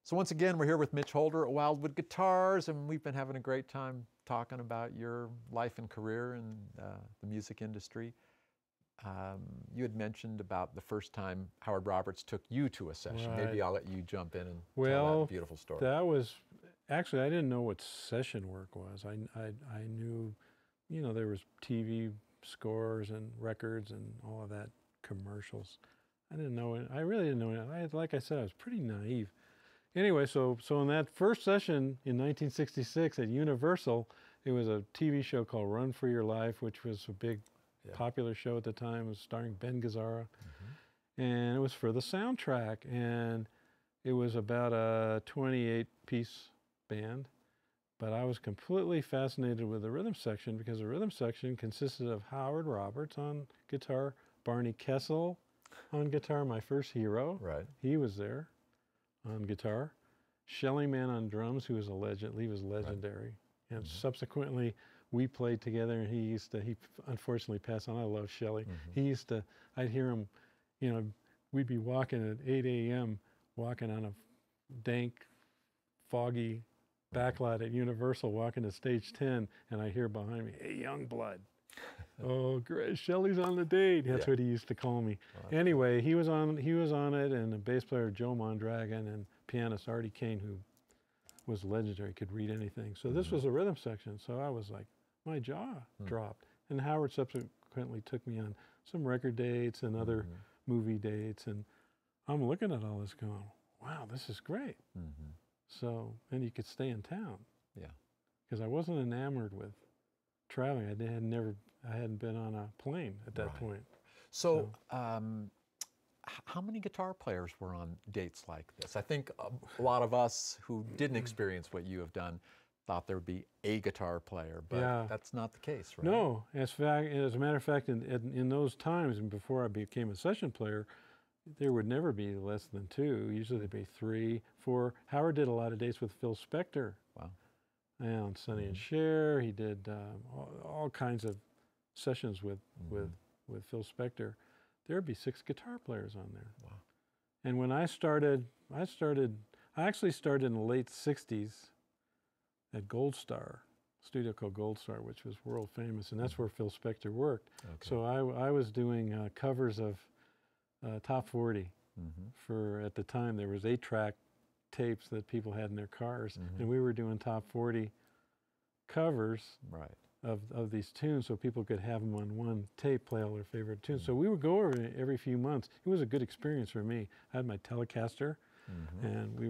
So once again, we're here with Mitch Holder at Wildwood Guitars, and we've been having a great time talking about your life and career in the music industry. You had mentioned about the first time Howard Roberts took you to a session. Right. Maybe I'll let you jump in and tell that beautiful story. That was, actually, I didn't know what session work was. I knew, you know, there was TV scores and records and all of that, commercials. I didn't know it. I really didn't know it. Like I said, I was pretty naive. Anyway, so in that first session in 1966 at Universal, it was a TV show called Run for Your Life, which was a big, popular show at the time. It was starring Ben Gazzara. And it was for the soundtrack. And it was about a 28-piece band. But I was completely fascinated with the rhythm section because the rhythm section consisted of Howard Roberts on guitar, Barney Kessel on guitar, my first hero. Right. He was there on guitar. Shelly Man on drums, who was a legend. He was legendary. Right. And subsequently, we played together, and he unfortunately passed on. I love Shelly. I'd hear him, you know, we'd be walking at 8 a.m., walking on a dank, foggy backlot at Universal, walking to stage 10, and I hear behind me, "Hey, young blood." Oh, great! Shelly's on the date. That's what he used to call me. Anyway, he was on it, and the bass player Joe Mondragon and pianist Artie Kane, who was legendary, could read anything. So this was a rhythm section. So I was like, my jaw dropped. And Howard subsequently took me on some record dates and other movie dates, and I'm looking at all this, going, "Wow, this is great." So, and you could stay in town. Yeah. Because I wasn't enamored with traveling. I hadn't been on a plane at that point. So, how many guitar players were on dates like this? I think a lot of us who didn't experience what you have done thought there would be a guitar player, but that's not the case, right? No. As a matter of fact, in those times, and before I became a session player, there would never be less than two. Usually there'd be 3, 4. Howard did a lot of dates with Phil Spector. Wow. And Sonny and Cher. He did all kinds of sessions with Phil Spector. There'd be 6 guitar players on there. Wow. And when I actually started in the late 60s at Gold Star, a studio called Gold Star, which was world famous, and that's where Phil Spector worked. So I was doing covers of Top 40. For, at the time, there was 8-track tapes that people had in their cars, and we were doing Top 40 covers of these tunes so people could have them on one tape, play all their favorite tunes. So we would go over it every few months. It was a good experience for me. I had my Telecaster, and we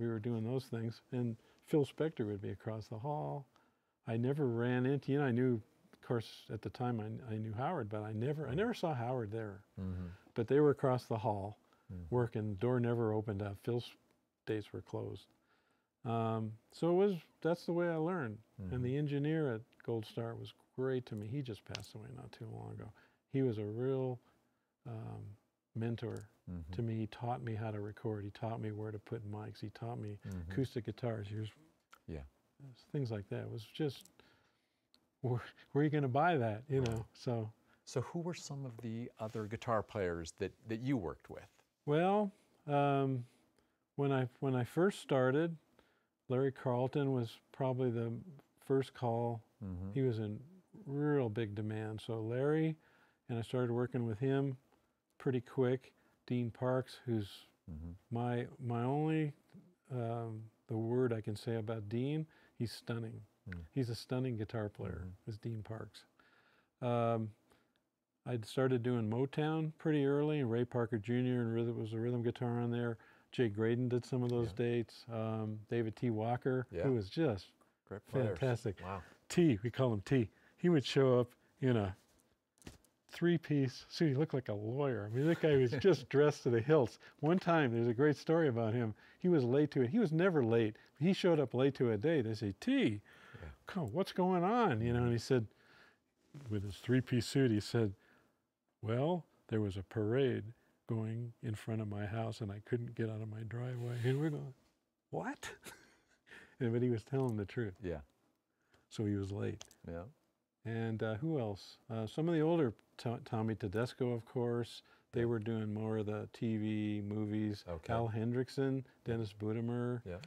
were doing those things, and Phil Spector would be across the hall. I never ran into, you know, I knew, of course, at the time I knew Howard, but I never saw Howard there. But they were across the hall working. The door never opened up. Phil's dates were closed. So that's the way I learned. And the engineer at Gold Star was great to me. He just passed away not too long ago. He was a real mentor to me. He taught me how to record. He taught me where to put mics. He taught me acoustic guitars. Things like that. It was just, where are you going to buy that, you know? So who were some of the other guitar players that you worked with? Well, when I first started, Larry Carlton was probably the first call. He was in real big demand. So Larry, and I started working with him pretty quick. Dean Parks, who's my only, the word I can say about Dean, he's stunning. He's a stunning guitar player, is Dean Parks. I'd started doing Motown pretty early, and Ray Parker Jr. and was a rhythm guitar on there. Jay Graydon did some of those dates. David T. Walker, who was just fantastic. Wow. T, we call him T. He would show up in a 3-piece suit. He looked like a lawyer. I mean, that guy was just dressed to the hilts. One time, there's a great story about him. He was late to it. He was never late. He showed up late to a date. They say, "T, come, what's going on?" You know, and he said, with his 3-piece suit, he said, "Well, there was a parade going in front of my house, and I couldn't get out of my driveway." And we're going, "What?" But he was telling the truth. Yeah. So he was late. Yeah. And who else? Some of the older, Tommy Tedesco, of course, They were doing more of the TV, movies. Okay. Al Hendrickson, Dennis Budemer, Yeah.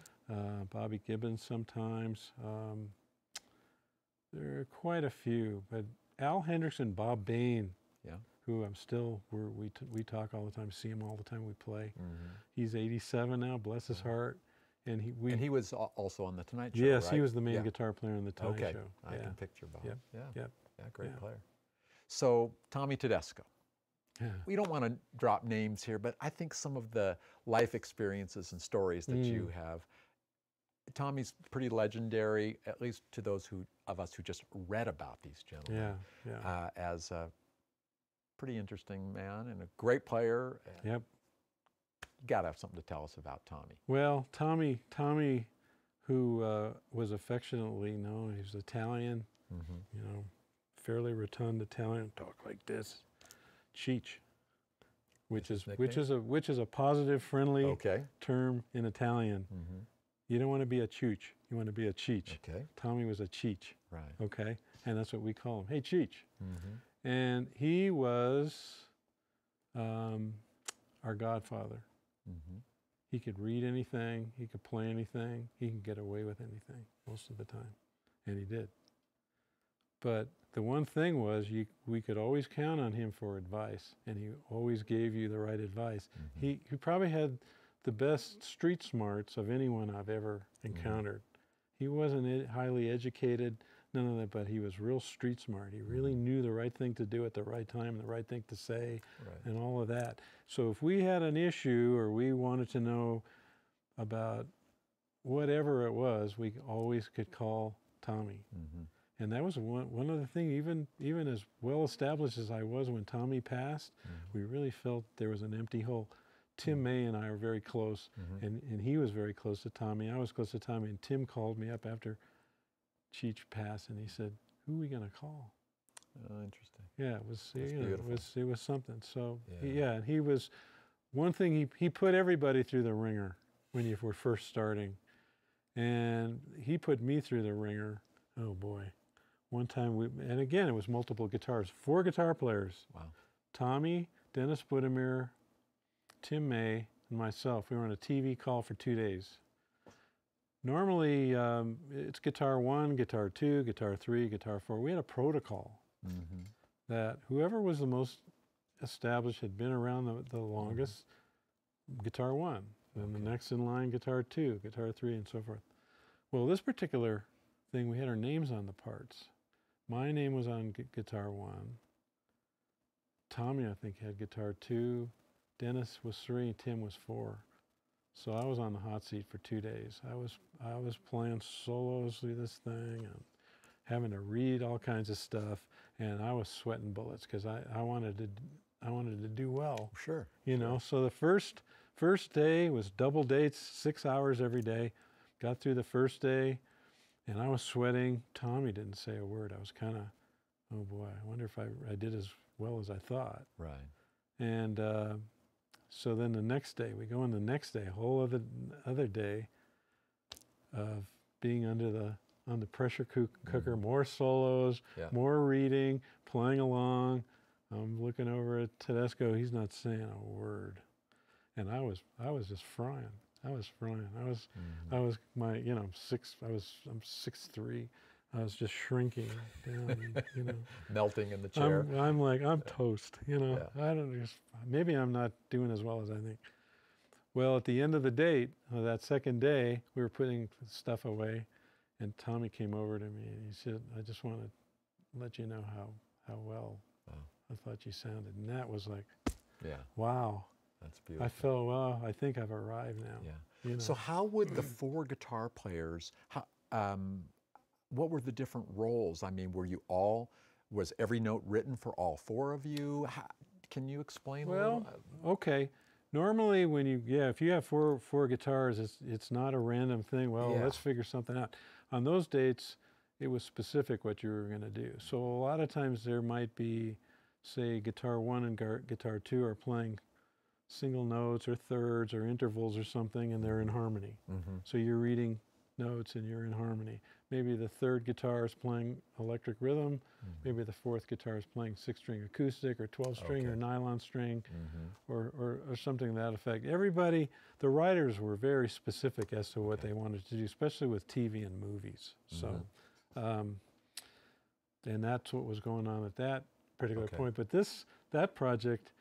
Bobby Gibbons sometimes. There are quite a few, but Al Hendrickson, Bob Bain, Yeah. who I'm still, we talk all the time, see him all the time, we play. Mm-hmm. He's 87 now, bless his heart. And he was also on the Tonight Show, yes, right? he was the main guitar player on the Tonight Show. I can picture Bob. Yep. Yeah. Yep. Yeah, great Yeah. player. So Tommy Tedesco. Yeah. We don't want to drop names here, but I think some of the life experiences and stories that you have, Tommy's pretty legendary, at least to those of us who just read about these gentlemen. Yeah. As a pretty interesting man and a great player. Yep. You got to have something to tell us about Tommy. Well, Tommy, who was affectionately known, he was Italian, you know, fairly rotund Italian, talk like this, Cheech, which is a positive, friendly term in Italian. You don't want to be a chooch, you want to be a cheech. Okay. Tommy was a cheech. Right. Okay, and that's what we call him. Hey, Cheech. And he was our godfather. He could read anything, he could play anything, he could get away with anything most of the time, and he did. But the one thing was we could always count on him for advice, and he always gave you the right advice. He probably had the best street smarts of anyone I've ever encountered. He wasn't highly educated, none of that, but he was real street smart. He really knew the right thing to do at the right time and the right thing to say and all of that. So if we had an issue or we wanted to know about whatever it was, we always could call Tommy. And that was one of the things, even as well established as I was when Tommy passed, we really felt there was an empty hole. Tim May and I are very close, and he was very close to Tommy. I was close to Tommy, and Tim called me up after Cheech passed, and he said, "Who are we going to call?" Oh, interesting. Yeah, it was something. So Yeah. He was one thing. He put everybody through the ringer when you were first starting, and he put me through the ringer. Oh boy, one time and again it was multiple guitars, 4 guitar players. Wow. Tommy, Dennis Budimir, Tim May, and myself. We were on a TV call for 2 days. Normally, it's guitar 1, guitar 2, guitar 3, guitar 4. We had a protocol that whoever was the most established, had been around the longest, guitar 1. Then the next in line, guitar 2, guitar 3, and so forth. Well, this particular thing, we had our names on the parts. My name was on guitar 1. Tommy, I think, had guitar 2. Dennis was 3, Tim was 4. So I was on the hot seat for 2 days. I was playing solos through this thing and having to read all kinds of stuff, and I was sweating bullets because I wanted to do well. Sure. You know, so the first day was double dates, 6 hours every day. Got through the first day, and I was sweating. Tommy didn't say a word. I was kind of, oh boy, I wonder if I did as well as I thought. Right. And so then the next day, we go in the next day, a whole other day of being on the pressure cooker, more solos, more reading, playing along. I'm looking over at Tedesco, he's not saying a word. And I was just frying. I was frying. I was I'm 6'3". I was just shrinking down, you know. Melting in the chair. I'm like, I'm toast, you know. Maybe I'm not doing as well as I think. Well, at the end of the date, that second day, we were putting stuff away, and Tommy came over to me and he said, "I just want to let you know how well I thought you sounded." And that was like, wow. That's beautiful. I felt, well, I think I've arrived now. Yeah. You know? So how would the 4 guitar players, what were the different roles? I mean, was every note written for all 4 of you? Can you explain? Well, okay. Normally if you have four guitars, it's not a random thing. Well, let's figure something out. On those dates, it was specific what you were going to do. So a lot of times there might be, say, guitar 1 and guitar 2 are playing single notes or thirds or intervals or something, and they're in harmony. So you're reading notes and you're in harmony. maybe the third guitar is playing electric rhythm, maybe the fourth guitar is playing 6-string acoustic or 12-string or nylon string or something to that effect. Everybody, the writers were very specific as to what they wanted to do, especially with TV and movies. So, and that's what was going on at that particular point. But that project,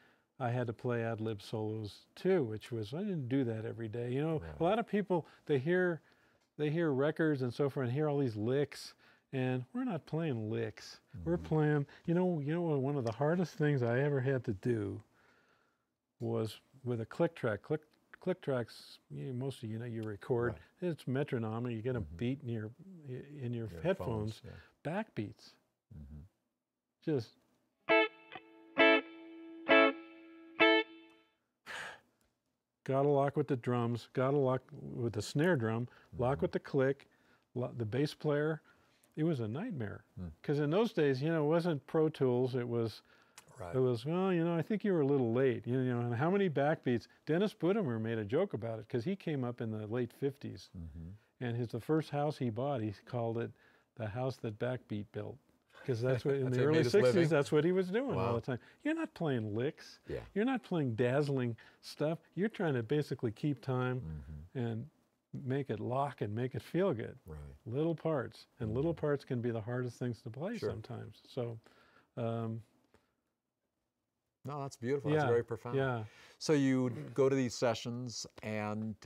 I had to play ad-lib solos too, which was, I didn't do that every day. You know, a lot of people, they hear records and so forth and hear all these licks, and we're not playing licks. We're playing, you know, one of the hardest things I ever had to do was with a click track. Click tracks, most of you record. It's metronome. You get a beat in your headphones. Backbeats. Just. Gotta lock with the drums, gotta lock with the snare drum, lock with the click, the bass player. It was a nightmare. Because in those days, you know, it wasn't Pro Tools, it was, well, you know, I think you were a little late. You know, and how many backbeats? Dennis Budemer made a joke about it because he came up in the late 50s. And the first house he bought, he called it the house that Backbeat built. Because that's what, in the early 60s, that's what he was doing all the time. You're not playing licks. You're not playing dazzling stuff. You're trying to basically keep time and make it lock and make it feel good. Little parts. And little parts can be the hardest things to play sometimes. So, no, that's beautiful. That's very profound. So you go to these sessions and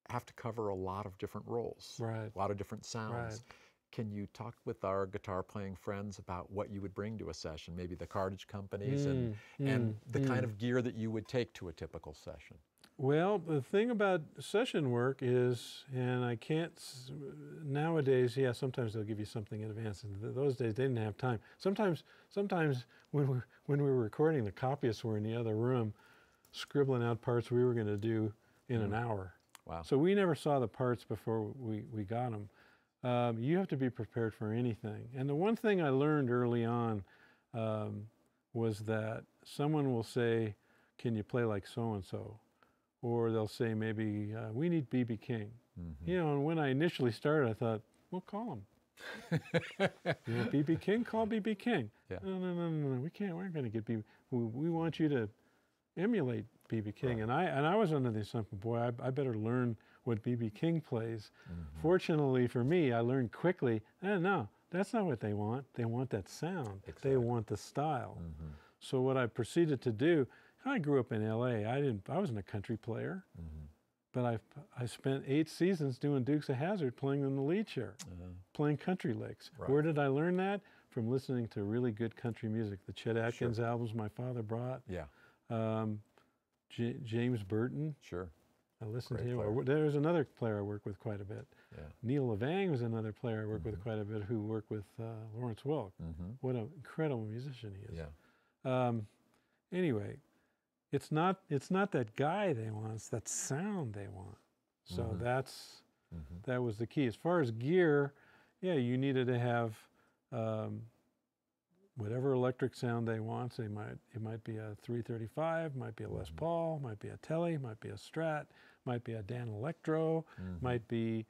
have to cover a lot of different roles, a lot of different sounds. Can you talk with our guitar playing friends about what you would bring to a session, maybe the cartage companies and the kind of gear that you would take to a typical session? Well, the thing about session work is, and I can't, nowadays, sometimes they'll give you something in advance. In those days, they didn't have time. Sometimes when we were recording, the copyists were in the other room scribbling out parts we were going to do in an hour. So we never saw the parts before we got them. You have to be prepared for anything. And the one thing I learned early on was that someone will say, can you play like so-and-so? Or they'll say maybe, we need B.B. King. You know, and when I initially started, I thought, well, call him. You know, B.B. King, call B.B. King. No, we can't, we're going to get B.B. We want you to emulate B.B. King. And I was under the assumption, boy, I better learn what B.B. King plays. Fortunately for me, I learned quickly, no, that's not what they want. They want that sound. They want the style. So what I proceeded to do, I grew up in L.A. I wasn't a country player, but I spent 8 seasons doing Dukes of Hazzard, playing in the lead chair, playing country licks. Where did I learn that? From listening to really good country music. The Chet Atkins albums my father brought. James Burton. I listened to him. There's another player I work with quite a bit. Neil Levang was another player I work with quite a bit, who worked with Lawrence Welk. What an incredible musician he is. Anyway, it's not that guy they want, it's that sound they want. So that was the key. As far as gear, you needed to have whatever electric sound they want. So it might be a 335, might be a Les Paul, might be a Tele, might be a Strat, might be a Dan Electro, might be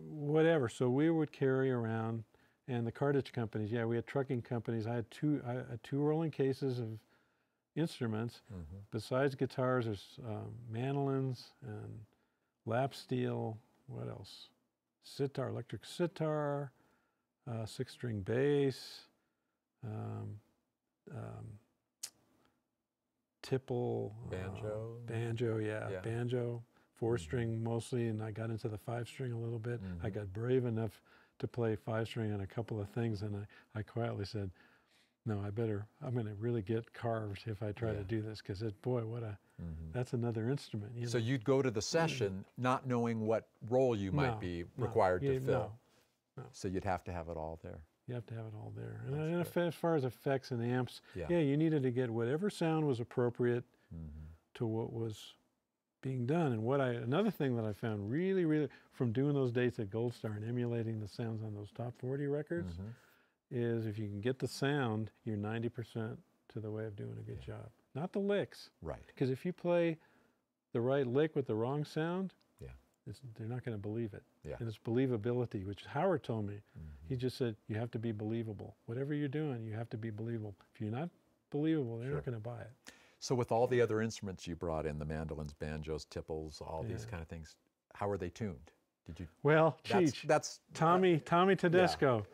whatever. So we would carry around, and the cartage companies, we had trucking companies. I had two rolling cases of instruments. Besides guitars, there's mandolins and lap steel. What else? Sitar, electric sitar, 6-string bass, tipple, banjo, banjo, 4-string mostly, and I got into the 5-string a little bit. I got brave enough to play 5-string on a couple of things, and I quietly said, no, I'm going to really get carved if I try to do this, because boy, that's another instrument. So you'd go to the session not knowing what role you might be required to fill. So you'd have to have it all there. You have to have it all there. And as far as effects and amps, you needed to get whatever sound was appropriate to what was being done. And another thing that I found really, really, from doing those dates at Gold Star and emulating the sounds on those top 40 records, is if you can get the sound, you're 90% to the way of doing a good job. Not the licks. Because if you play the right lick with the wrong sound, they're not going to believe it. Yeah. And it's believability, which Howard told me. He just said, you have to be believable. Whatever you're doing, you have to be believable. If you're not believable, they're not going to buy it. So with all the other instruments you brought in, the mandolins, banjos, tipples, all these kind of things, how are they tuned? Did you? Well, that's Tommy Tedesco.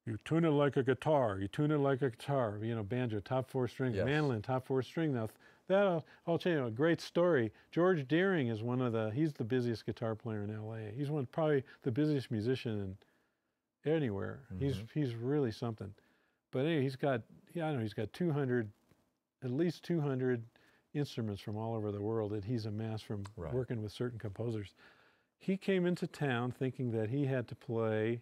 You tune it like a guitar. You tune it like a guitar. You know, banjo, top 4 string, mandolin, top 4 string. Now, I'll tell you a great story. George Deering is he's the busiest guitar player in L.A. He's probably the busiest musician anywhere. He's really something. But anyway, he's got 200, at least 200 instruments from all over the world that he's amassed from working with certain composers. He came into town thinking that he had to play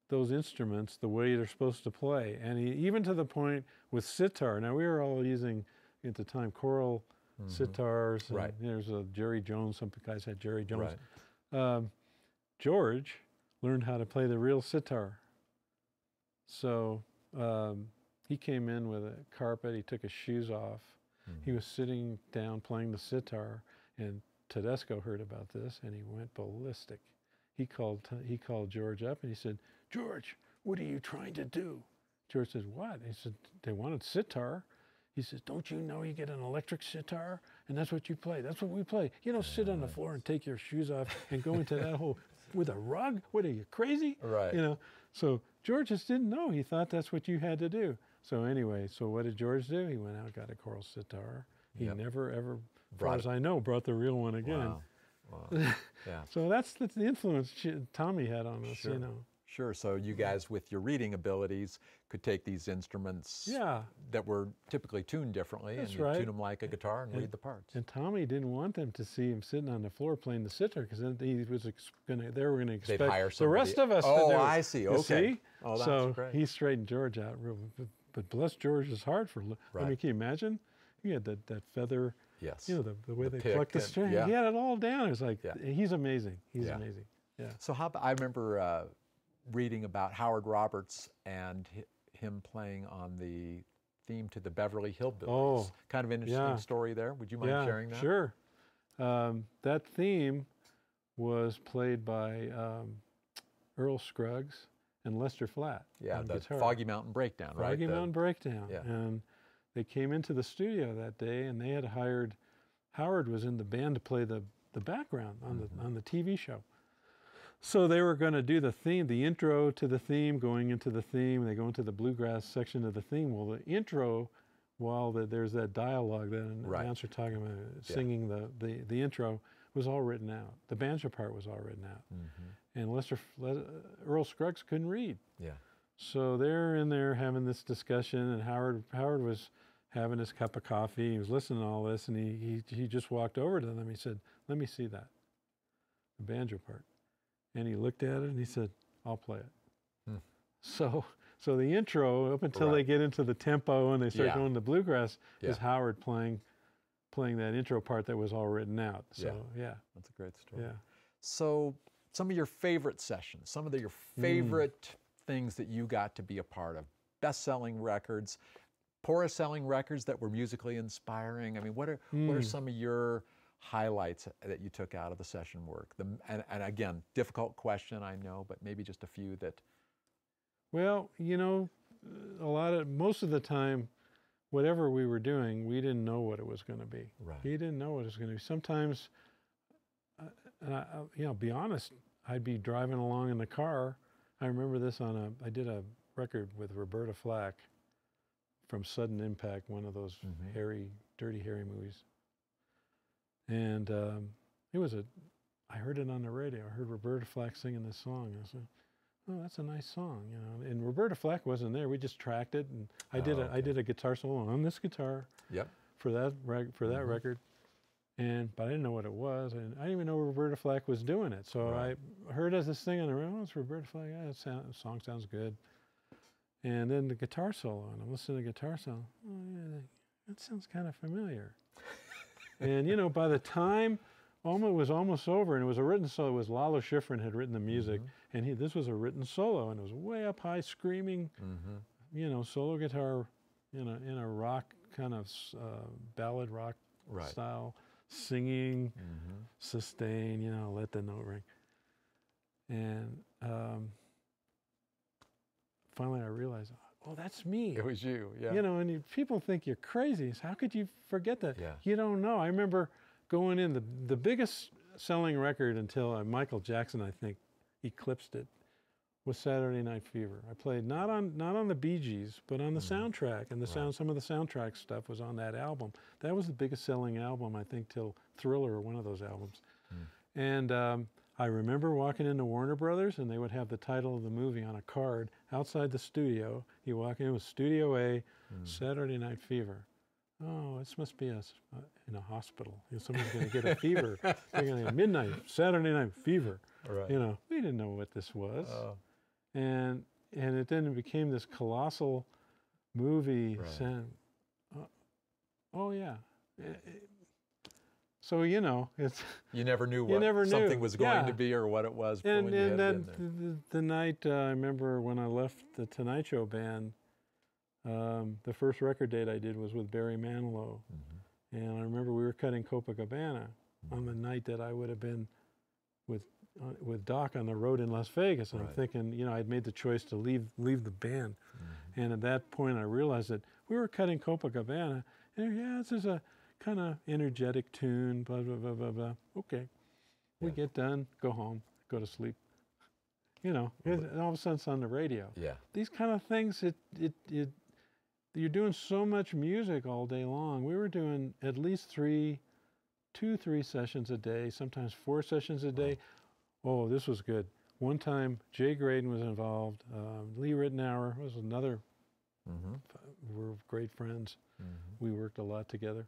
those instruments the way they're supposed to play. And even to the point with sitar. Now, we were all using, at the time, choral sitars. And there's a Jerry Jones. Some guys had Jerry Jones. George learned how to play the real sitar. So he came in with a carpet. He took his shoes off. He was sitting down playing the sitar, and Tedesco heard about this, and he went ballistic. He called George up, and he said, "George, what are you trying to do?" George said, "What?" He said, "They wanted sitar." He says, "Don't you know you get an electric sitar, and that's what you play? That's what we play. You don't sit on the floor and take your shoes off and go into that hole with a rug. What are you, crazy?" Right. You know. So George just didn't know. He thought that's what you had to do. So anyway, so what did George do? He went out and got a choral sitar. He never ever, as far as I know, brought the real one again. Wow. Yeah. So that's the influence Tommy had on us, you know. Sure. So you guys, with your reading abilities, could take these instruments that were typically tuned differently and tune them like a guitar and read the parts. And Tommy didn't want them to see him sitting on the floor playing the sitar, because then they were going to expect the rest of us to do it. Oh, I see. Okay. See? Oh, that's so great. he straightened George out. But bless George's heart for. I mean, can you imagine? He had that feather. Yes. You know, the way they pluck the string. He had it all down. It was like, he's amazing. He's amazing. Yeah. So I remember reading about Howard Roberts and him playing on the theme to the Beverly Hillbillies. Oh, kind of an interesting story there. Would you mind sharing that? Sure. That theme was played by Earl Scruggs and Lester Flatt. Yeah, the guitar. Foggy Mountain Breakdown, right? Foggy Mountain Breakdown. Yeah. And they came into the studio that day, and they had hired, Howard was in the band to play the background on the TV show. So they were going to do the theme, the intro to the theme, going into the theme. They go into the bluegrass section of the theme. Well, the intro, while there's that dialogue that an announcer talking about singing the intro, was all written out. The banjo part was all written out. And Earl Scruggs couldn't read. Yeah. So they're in there having this discussion, and Howard was having his cup of coffee. He was listening to all this, and he just walked over to them. He said, "Let me see that, the banjo part." And he looked at it and he said, "I'll play it." So the intro, up until they get into the tempo and they start going to bluegrass, is Howard playing that intro part that was all written out. So that's a great story. Yeah. So some of your favorite sessions, some of your favorite things that you got to be a part of, best-selling records, poorest selling records that were musically inspiring. I mean, what are some of your highlights that you took out of the session work? And again, difficult question, I know, but maybe just a few that. Well, you know, most of the time, whatever we were doing, we didn't know what it was going to be. Right. He didn't know what it was going to be. Sometimes, and I'll be honest, I'd be driving along in the car. I remember this I did a record with Roberta Flack from Sudden Impact, one of those Dirty Harry movies. And I heard it on the radio. I heard Roberta Flack singing this song. I said, "Oh, that's a nice song," you know. And Roberta Flack wasn't there. We just tracked it, and I did a guitar solo on this guitar. Yep. For that record, but I didn't know what it was, and I didn't even know Roberta Flack was doing it. So I heard this thing on the radio. "Oh, it's Roberta Flack. Yeah, the song sounds good." And then the guitar solo, and I'm listening to the guitar solo. "Oh yeah, that sounds kind of familiar." And, you know, by the time it was almost over, and it was a written solo, it was Lalo Schifrin had written the music, and this was a written solo, and it was way up high, screaming, you know, solo guitar in a rock kind of ballad rock style, singing, sustain, you know, let the note ring. And finally I realized, oh, that's me. It was you, yeah. You know, and people think you're crazy. So how could you forget that? Yeah. You don't know. I remember going in, the biggest selling record until Michael Jackson, I think, eclipsed it, was Saturday Night Fever. I played not on the Bee Gees, but on the soundtrack, and some of the soundtrack stuff was on that album. That was the biggest selling album, I think, till Thriller or one of those albums. And I remember walking into Warner Brothers, and they would have the title of the movie on a card outside the studio. You walk in with Studio A, Saturday Night Fever. Oh, this must be in a hospital. You know, someone's going to get a fever. They're going to get midnight, Saturday Night Fever. Right. You know, we didn't know what this was. And it then became this colossal movie. Saying, oh yeah. So, you know, it's... You never knew what something was going to be or what it was when you had been there. The night, I remember when I left the Tonight Show band, the first record date I did was with Barry Manilow. And I remember we were cutting Copacabana on the night that I would have been with Doc on the road in Las Vegas. And I'm thinking, you know, I'd made the choice to leave the band. And at that point I realized that we were cutting Copacabana, and yeah, this is a kind of energetic tune, blah, blah, blah, blah, blah. Okay, we get done, go home, go to sleep. You know, and all of a sudden it's on the radio. Yeah. These kind of things, you're doing so much music all day long. We were doing at least 2-3 sessions a day, sometimes 4 sessions a day. Oh, this was good. One time, Jay Graydon was involved. Lee Ritenour was another. We're great friends. We worked a lot together.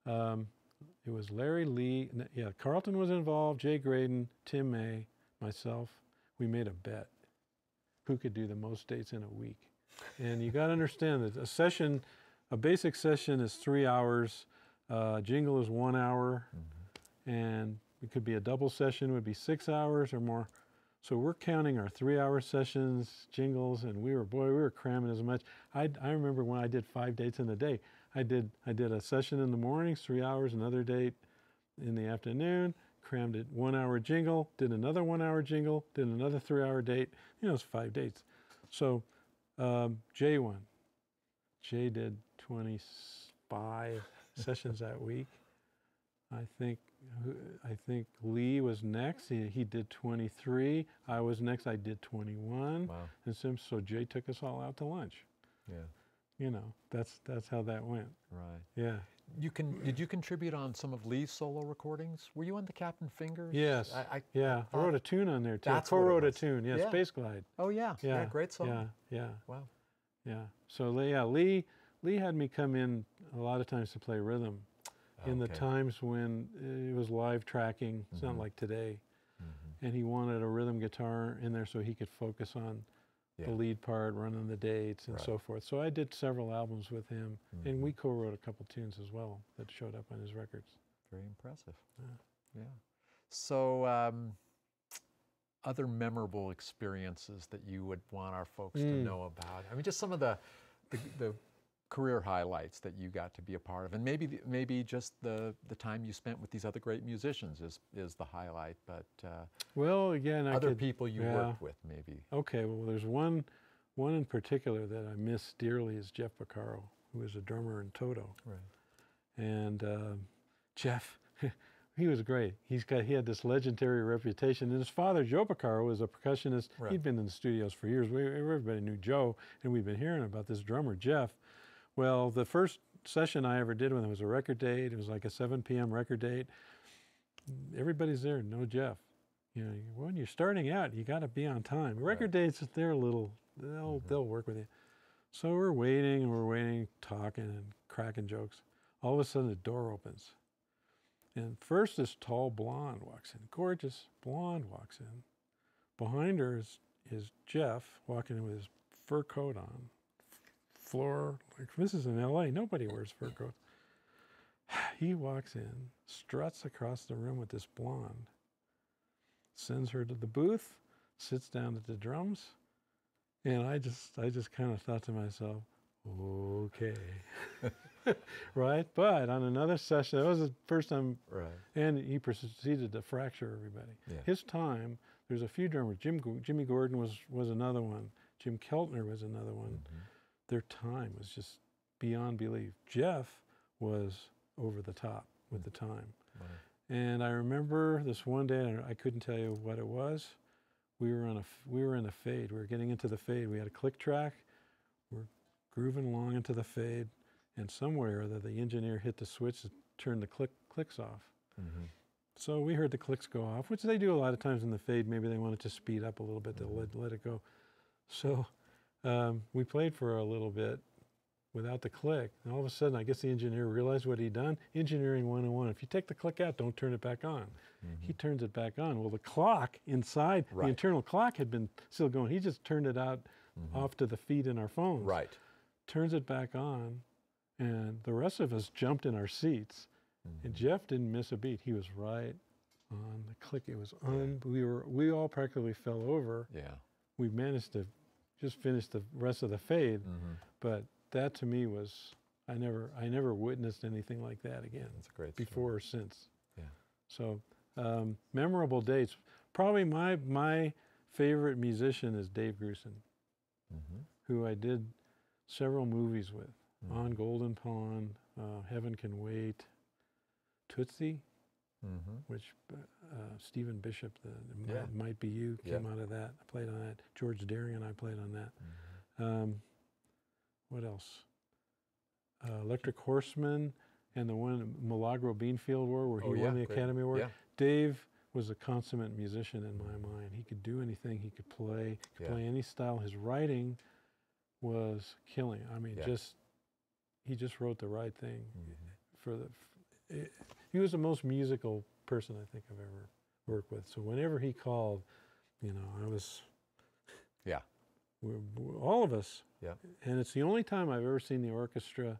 It was Larry Lee. Yeah, Carlton was involved, Jay Graydon, Tim May, myself. We made a bet. Who could do the most dates in a week? And you got to understand that a basic session is 3 hours. Jingle is 1 hour. And it could be a double session, would be 6 hours or more. So we're counting our 3-hour sessions, jingles, and we were cramming as much. I remember when I did 5 dates in a day. I did a session in the mornings, 3 hours, another date in the afternoon, crammed it 1 hour jingle, did another 1 hour jingle, did another 3-hour date. You know, it's 5 dates. So Jay won. Jay did 25 sessions that week. I think Lee was next. He did 23. I was next. I did 21. Wow. And so Jay took us all out to lunch. Yeah. You know, that's how that went. Right. Yeah. Did you contribute on some of Lee's solo recordings? Were you on the Captain Fingers? Yes. I wrote a tune on there too. That's co-wrote a tune. Yeah, Space Glide. Oh yeah. Yeah. Great song. Yeah. Wow. Yeah. So Lee had me come in a lot of times to play rhythm. In the times when it was live tracking, it's not like today, and he wanted a rhythm guitar in there so he could focus on the lead part, running the dates, and so forth. So I did several albums with him, and we co-wrote a couple tunes as well that showed up on his records. Very impressive. Yeah. So other memorable experiences that you would want our folks to know about? I mean, just some of the career highlights that you got to be a part of, and maybe just the time you spent with these other great musicians is the highlight, but well, again, other people you worked with, maybe. Okay, well, there's one in particular that I miss dearly is Jeff Porcaro, who was a drummer in Toto. Right. And Jeff, he was great. He had this legendary reputation, and his father, Joe Porcaro, was a percussionist. Right. He'd been in the studios for years. Everybody knew Joe, and we'd been hearing about this drummer, Jeff. Well, the first session I ever did with him was a record date. It was like a 7 p.m. record date. Everybody's there, no Jeff. You know, when you're starting out, you got to be on time. Record dates, they're a little, they'll work with you. So we're waiting, talking and cracking jokes. All of a sudden, the door opens. And first, this tall blonde walks in, gorgeous blonde walks in. Behind her is Jeff walking in with his fur coat on. Floor, like this is in LA, nobody wears fur coats. He walks in, struts across the room with this blonde, sends her to the booth, sits down at the drums, and I just kind of thought to myself, okay. Right? But on another session, that was the first time, and he proceeded to fracture everybody. Yeah. His time, there's a few drummers. Jimmy Gordon was another one. Jim Keltner was another one. Their time was just beyond belief. Jeff was over the top with the time. Wow. And I remember this one day, and I couldn't tell you what it was. We were in a fade. We were getting into the fade. We had a click track. We're grooving along into the fade, and somewhere that the engineer hit the switch to turn the clicks off. So we heard the clicks go off, which they do a lot of times in the fade. Maybe they wanted to speed up a little bit to let it go. So we played for a little bit without the click, and all of a sudden, I guess the engineer realized what he'd done. Engineering 101, if you take the click out, don't turn it back on. He turns it back on. Well, the clock inside, the internal clock had been still going. He just turned it out off to the feed in our phones. Right. Turns it back on, and the rest of us jumped in our seats. And Jeff didn't miss a beat. He was right on the click. It was we all practically fell over. Yeah. We managed to just finish the rest of the fade, but that to me was, I never witnessed anything like that again. That's a great story. Before or since. Yeah. So memorable dates. Probably my favorite musician is Dave Grusin, who I did several movies with. On Golden Pond, Heaven Can Wait, Tootsie, which Stephen Bishop, Might Be You, came out of that. I played on that. George Deering and I played on that. What else? Electric Horseman, and the one Milagro Beanfield War, where he won the Academy Award. Dave was a consummate musician in my mind. He could do anything. He could play. He could play any style. His writing was killing. I mean, he just wrote the right thing for the. He was the most musical person I think I've ever worked with. So whenever he called, you know, I was. Yeah. All of us. Yeah. And it's the only time I've ever seen the orchestra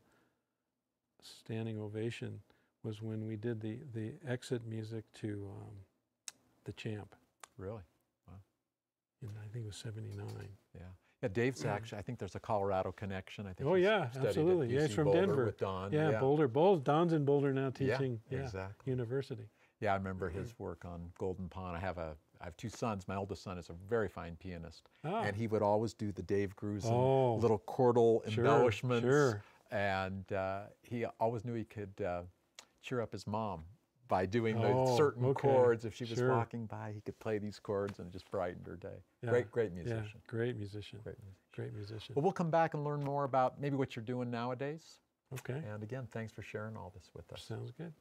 standing ovation was when we did the exit music to The Champ. Really? Wow. And I think it was '79. Yeah. Yeah, Dave's actually, I think there's a Colorado connection. I think absolutely. Yeah, he's from Denver. With Don. Yeah, Boulder. Don's in Boulder now teaching university. Yeah, I remember his work on Golden Pond. I have two sons. My oldest son is a very fine pianist. And he would always do the Dave Grusin little chordal embellishments. Sure. And he always knew he could cheer up his mom by doing those certain chords. If she was walking by, he could play these chords, and it just brightened her day. Yeah. Great musician. Yeah, great musician. Great musician. Well, we'll come back and learn more about maybe what you're doing nowadays. Okay. And again, thanks for sharing all this with us. Sounds good.